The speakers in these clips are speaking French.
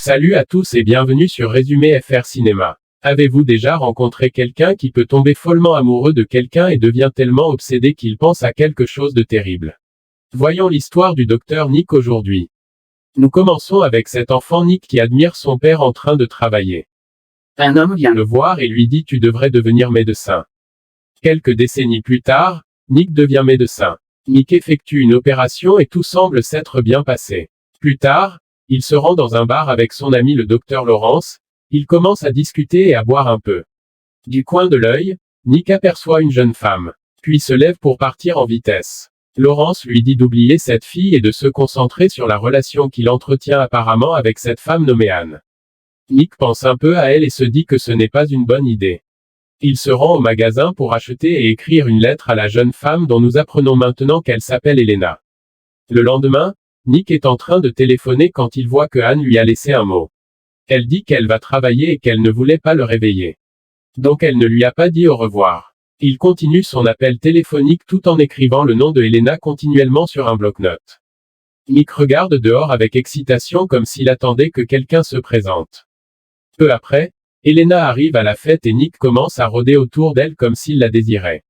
Salut à tous et bienvenue sur Résumé FR Cinéma. Avez-vous déjà rencontré quelqu'un qui peut tomber follement amoureux de quelqu'un et devient tellement obsédé qu'il pense à quelque chose de terrible? Voyons l'histoire du docteur Nick aujourd'hui. Nous commençons avec cet enfant Nick qui admire son père en train de travailler. Un homme vient le voir et lui dit: tu devrais devenir médecin. Quelques décennies plus tard, Nick devient médecin. Nick effectue une opération et tout semble s'être bien passé. Plus tard, il se rend dans un bar avec son ami le docteur Lawrence. Ils commencent à discuter et à boire un peu. Du coin de l'œil, Nick aperçoit une jeune femme, puis se lève pour partir en vitesse. Lawrence lui dit d'oublier cette fille et de se concentrer sur la relation qu'il entretient apparemment avec cette femme nommée Anne. Nick pense un peu à elle et se dit que ce n'est pas une bonne idée. Il se rend au magasin pour acheter et écrire une lettre à la jeune femme dont nous apprenons maintenant qu'elle s'appelle Elena. Le lendemain, Nick est en train de téléphoner quand il voit que Anne lui a laissé un mot. Elle dit qu'elle va travailler et qu'elle ne voulait pas le réveiller. Donc elle ne lui a pas dit au revoir. Il continue son appel téléphonique tout en écrivant le nom de Elena continuellement sur un bloc-notes. Nick regarde dehors avec excitation comme s'il attendait que quelqu'un se présente. Peu après, Elena arrive à la fête et Nick commence à rôder autour d'elle comme s'il la désirait.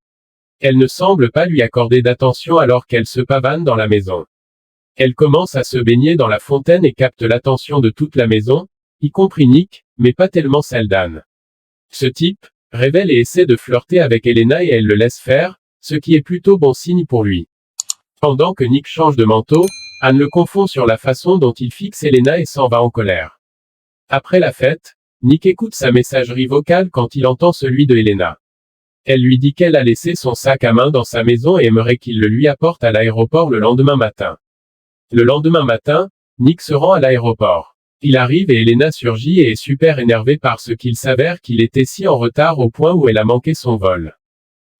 Elle ne semble pas lui accorder d'attention alors qu'elle se pavane dans la maison. Elle commence à se baigner dans la fontaine et capte l'attention de toute la maison, y compris Nick, mais pas tellement celle d'Anne. Ce type révèle et essaie de flirter avec Elena et elle le laisse faire, ce qui est plutôt bon signe pour lui. Pendant que Nick change de manteau, Anne le confond sur la façon dont il fixe Elena et s'en va en colère. Après la fête, Nick écoute sa messagerie vocale quand il entend celui de Elena. Elle lui dit qu'elle a laissé son sac à main dans sa maison et aimerait qu'il le lui apporte à l'aéroport le lendemain matin. Le lendemain matin, Nick se rend à l'aéroport. Il arrive et Elena surgit et est super énervée parce qu'il s'avère qu'il était si en retard au point où elle a manqué son vol.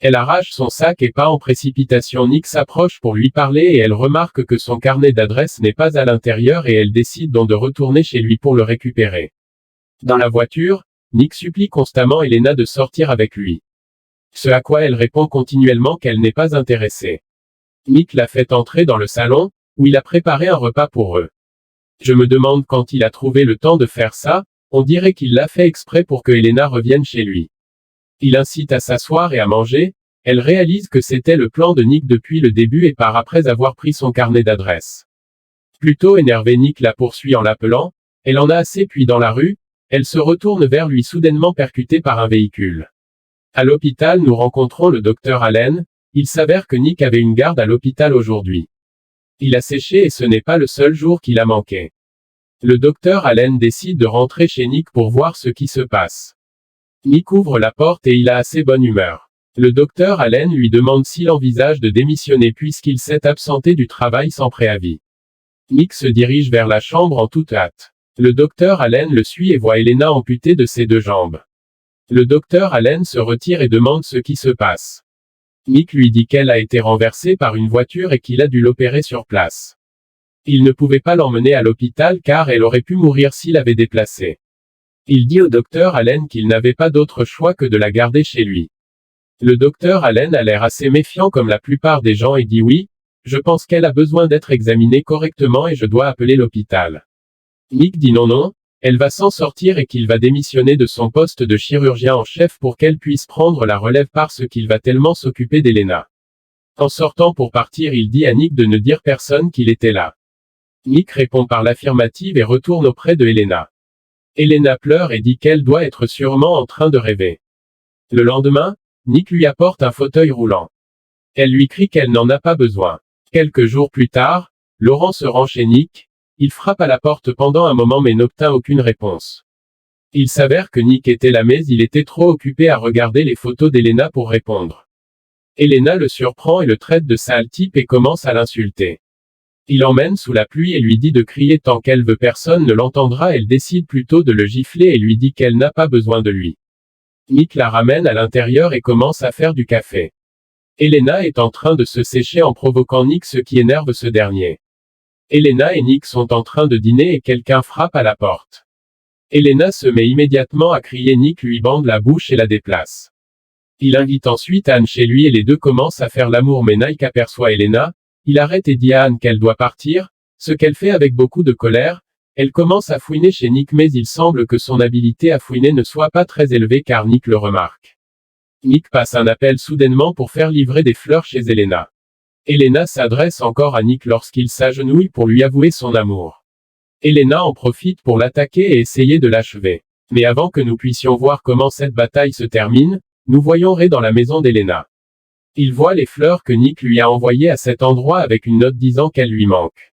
Elle arrache son sac et pas en précipitation. Nick s'approche pour lui parler et elle remarque que son carnet d'adresse n'est pas à l'intérieur et elle décide donc de retourner chez lui pour le récupérer. Dans la voiture, Nick supplie constamment Elena de sortir avec lui. Ce à quoi elle répond continuellement qu'elle n'est pas intéressée. Nick la fait entrer dans le salon, où il a préparé un repas pour eux. Je me demande quand il a trouvé le temps de faire ça, on dirait qu'il l'a fait exprès pour que Elena revienne chez lui. Il incite à s'asseoir et à manger, elle réalise que c'était le plan de Nick depuis le début et part après avoir pris son carnet d'adresse. Plutôt énervé, Nick la poursuit en l'appelant, elle en a assez puis dans la rue, elle se retourne vers lui soudainement percutée par un véhicule. À l'hôpital nous rencontrons le docteur Allen, il s'avère que Nick avait une garde à l'hôpital aujourd'hui. Il a séché et ce n'est pas le seul jour qu'il a manqué. Le docteur Allen décide de rentrer chez Nick pour voir ce qui se passe. Nick ouvre la porte et il a assez bonne humeur. Le docteur Allen lui demande s'il envisage de démissionner puisqu'il s'est absenté du travail sans préavis. Nick se dirige vers la chambre en toute hâte. Le docteur Allen le suit et voit Elena amputée de ses deux jambes. Le docteur Allen se retire et demande ce qui se passe. Nick lui dit qu'elle a été renversée par une voiture et qu'il a dû l'opérer sur place. Il ne pouvait pas l'emmener à l'hôpital car elle aurait pu mourir s'il avait déplacé. Il dit au docteur Allen qu'il n'avait pas d'autre choix que de la garder chez lui. Le docteur Allen a l'air assez méfiant comme la plupart des gens et dit oui, je pense qu'elle a besoin d'être examinée correctement et je dois appeler l'hôpital. Nick dit non, elle va s'en sortir et qu'il va démissionner de son poste de chirurgien en chef pour qu'elle puisse prendre la relève parce qu'il va tellement s'occuper d'Elena. En sortant pour partir, il dit à Nick de ne dire personne qu'il était là. Nick répond par l'affirmative et retourne auprès de Elena. Elena pleure et dit qu'elle doit être sûrement en train de rêver. Le lendemain, Nick lui apporte un fauteuil roulant. Elle lui crie qu'elle n'en a pas besoin. Quelques jours plus tard, Laurent se rend chez Nick. Il frappe à la porte pendant un moment mais n'obtint aucune réponse. Il s'avère que Nick était là mais il était trop occupé à regarder les photos d'Elena pour répondre. Elena le surprend et le traite de sale type et commence à l'insulter. Il l'emmène sous la pluie et lui dit de crier tant qu'elle veut, personne ne l'entendra. Elle décide plutôt de le gifler et lui dit qu'elle n'a pas besoin de lui. Nick la ramène à l'intérieur et commence à faire du café. Elena est en train de se sécher en provoquant Nick, ce qui énerve ce dernier. Elena et Nick sont en train de dîner et quelqu'un frappe à la porte. Elena se met immédiatement à crier, Nick lui bande la bouche et la déplace. Il invite ensuite Anne chez lui et les deux commencent à faire l'amour mais Nick aperçoit Elena, il arrête et dit à Anne qu'elle doit partir, ce qu'elle fait avec beaucoup de colère, Elle commence à fouiner chez Nick mais il semble que son habileté à fouiner ne soit pas très élevée car Nick le remarque. Nick passe un appel soudainement pour faire livrer des fleurs chez Elena. Elena s'adresse encore à Nick lorsqu'il s'agenouille pour lui avouer son amour. Elena en profite pour l'attaquer et essayer de l'achever. Mais avant que nous puissions voir comment cette bataille se termine, nous voyons Ray dans la maison d'Elena. Il voit les fleurs que Nick lui a envoyées à cet endroit avec une note disant qu'elles lui manquent.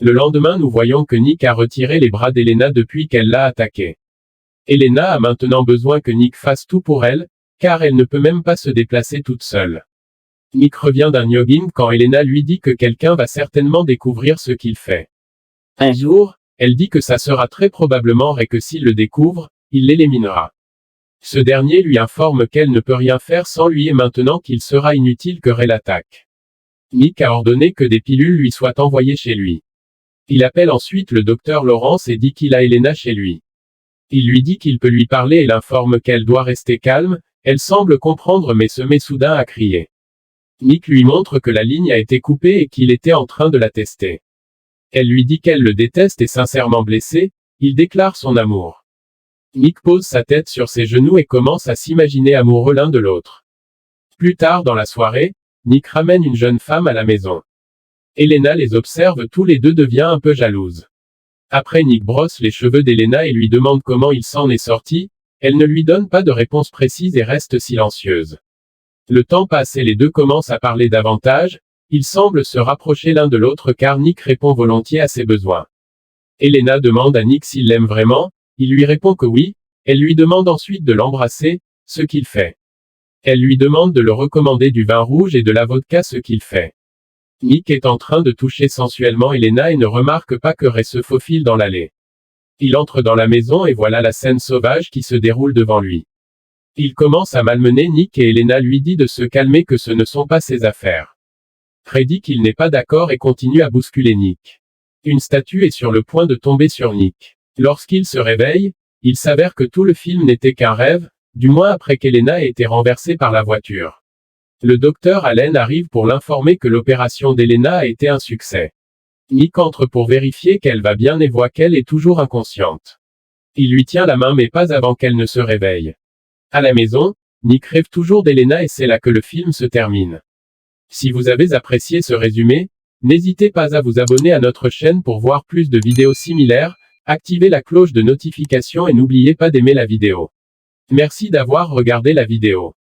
Le lendemain nous voyons que Nick a retiré les bras d'Elena depuis qu'elle l'a attaqué. Elena a maintenant besoin que Nick fasse tout pour elle, car elle ne peut même pas se déplacer toute seule. Nick revient d'un jogging quand Elena lui dit que quelqu'un va certainement découvrir ce qu'il fait. Un jour, elle dit que ça sera très probablement Ray que s'il le découvre, il l'éliminera. Ce dernier lui informe qu'elle ne peut rien faire sans lui et maintenant qu'il sera inutile que Ray l'attaque. Nick a ordonné que des pilules lui soient envoyées chez lui. Il appelle ensuite le docteur Lawrence et dit qu'il a Elena chez lui. Il lui dit qu'il peut lui parler et l'informe qu'elle doit rester calme, elle semble comprendre mais se met soudain à crier. Nick lui montre que la ligne a été coupée et qu'il était en train de la tester. Elle lui dit qu'elle le déteste et sincèrement blessé, il déclare son amour. Nick pose sa tête sur ses genoux et commence à s'imaginer amoureux l'un de l'autre. Plus tard dans la soirée, Nick ramène une jeune femme à la maison. Elena les observe tous les deux devient un peu jalouse. Après Nick brosse les cheveux d'Elena et lui demande comment il s'en est sorti, elle ne lui donne pas de réponse précise et reste silencieuse. Le temps passe et les deux commencent à parler davantage, ils semblent se rapprocher l'un de l'autre car Nick répond volontiers à ses besoins. Elena demande à Nick s'il l'aime vraiment, il lui répond que oui, elle lui demande ensuite de l'embrasser, ce qu'il fait. Elle lui demande de le recommander du vin rouge et de la vodka ce qu'il fait. Nick est en train de toucher sensuellement Elena et ne remarque pas que Ray se faufile dans l'allée. Il entre dans la maison et voilà la scène sauvage qui se déroule devant lui. Il commence à malmener Nick et Elena lui dit de se calmer que ce ne sont pas ses affaires. Ray dit qu'il n'est pas d'accord et continue à bousculer Nick. Une statue est sur le point de tomber sur Nick. Lorsqu'il se réveille, il s'avère que tout le film n'était qu'un rêve, du moins après qu'Elena ait été renversée par la voiture. Le docteur Allen arrive pour l'informer que l'opération d'Elena a été un succès. Nick entre pour vérifier qu'elle va bien et voit qu'elle est toujours inconsciente. Il lui tient la main mais pas avant qu'elle ne se réveille. À la maison, Nick rêve toujours d'Elena et c'est là que le film se termine. Si vous avez apprécié ce résumé, n'hésitez pas à vous abonner à notre chaîne pour voir plus de vidéos similaires, activez la cloche de notification et n'oubliez pas d'aimer la vidéo. Merci d'avoir regardé la vidéo.